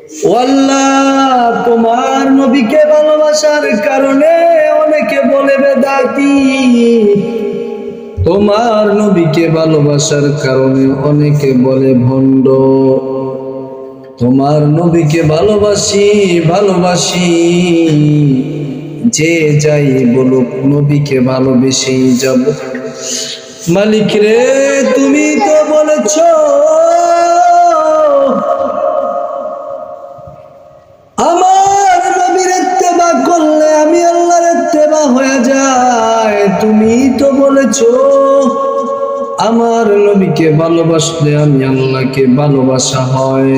আল্লাহ, তোমার নবীকে ভালোবাসার কারণে অনেকে বলে বেদাতি, তোমার নবীকে ভালোবাসার কারণে অনেকে বলে ভণ্ড। তোমার নবীকে ভালোবাসি ভালোবাসি, যে যাই বলুক নবীকে ভালোবেসেই যাব। মালিক রে, তুমি তো বলেছ আমার নবীর ইত্তেবা করলে আমি আল্লাহর ইত্তেবা হয়ে যায়। তুমি তো বলেছো আমার নবীকে ভালোবাসলে আমি আল্লাহকে ভালোবাসা হয়।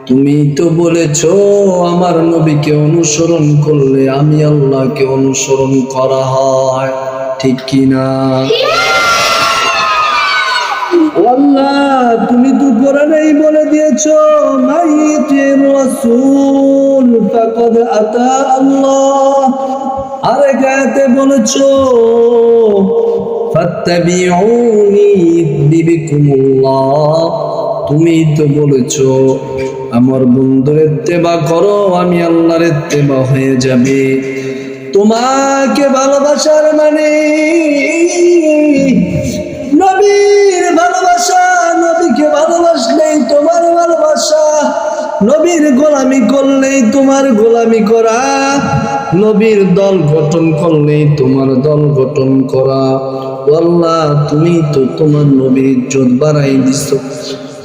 তুমি তো বলেছো আমার নবীকে অনুসরণ করলে আমি আল্লাহকে অনুসরণ করা হয়, ঠিক কি না? আল্লাহ, তুমি তো কোরআনেই বলে দিয়েছো মাইয়িতির রাসূল ফাকাদ আতা আল্লাহ। আরেক আয়াতে বলেছো ফাত্তাবিউনি ইউহিব্বুকুমুল্লাহ। তুমি তো বলেছো আমার বন্ধুর ইত্তেবা করো, আমি আল্লাহর ইত্তেবা হয়ে যাবে। তোমাকে ভালোবাসার মানে নবীর ভালোবাসা, নবীকে ভালোবাসলেই তোমার ভালোবাসা, নবীর গোলামি করলেই তোমার গোলামি করা, নবীর দল গঠন করলেই তোমার দল গঠন করা। আল্লাহ, তুমি তো তোমার নবীর ইজ্জত বাড়াই দিছো।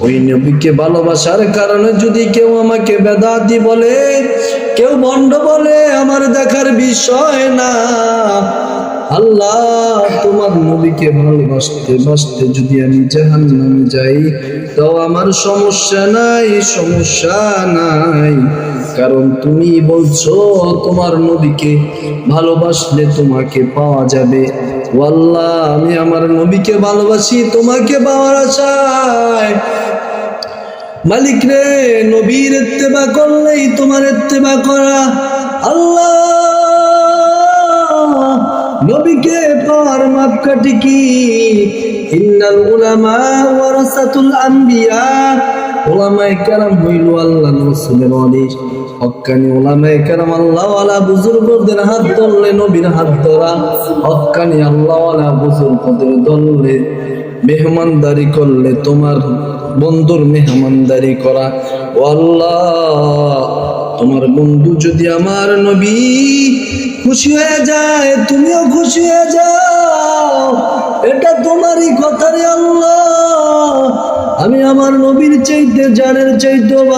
ওই নবীকে ভালোবাসার কারণে যদি কেউ আমাকে বেদাতি বলে, কেউ ভণ্ড বলে, আমার দেখার বিষয় না। আল্লাহ, তোমার নবীকে ভালোবাসতে বাসতে যদি আমি জাহান্নামে যাই, তাও আমার সমস্যা নাই, সমস্যা নাই। কারণ তুমি বলছো তোমার নবীকে ভালোবাসলে তোমাকে পাওয়া যাবে। আল্লাহ, আমি আমার নবীকে ভালোবাসি তোমাকে পাওয়ার আশায়। মালিক রে, নবীর ইত্তেবা করলেই তোমার ইত্তেবা করা। আল্লাহ, নবীকে পাওয়ার মাপকাঠি কি? ইন্নাল উলামা ওয়ারাসাতুল আম্বিয়া। উলামায়ে কেরাম হইল আল্লাহর রাসূলের ওয়ারিস। হক্কানি উলামায়ে কেরাম আল্লাহওয়ালা বুজুর্গদের হাত ধরলে নবীর হাত ধরা, হক্কানি আল্লাহওয়ালা বুজুর্গদের ধরলে মেহমানদারি করলে তোমার বন্ধুর মেহমানদারি করা। ও আল্লাহ, তোমার বন্ধু যদি আমার নবী খুশি হয়ে যায়, তুমিও খুশি হয়ে যাও, এটা তোমারই কথা রে আল্লাহ। আমি আমার নবীর চাইতে জানের চাইতে ভালো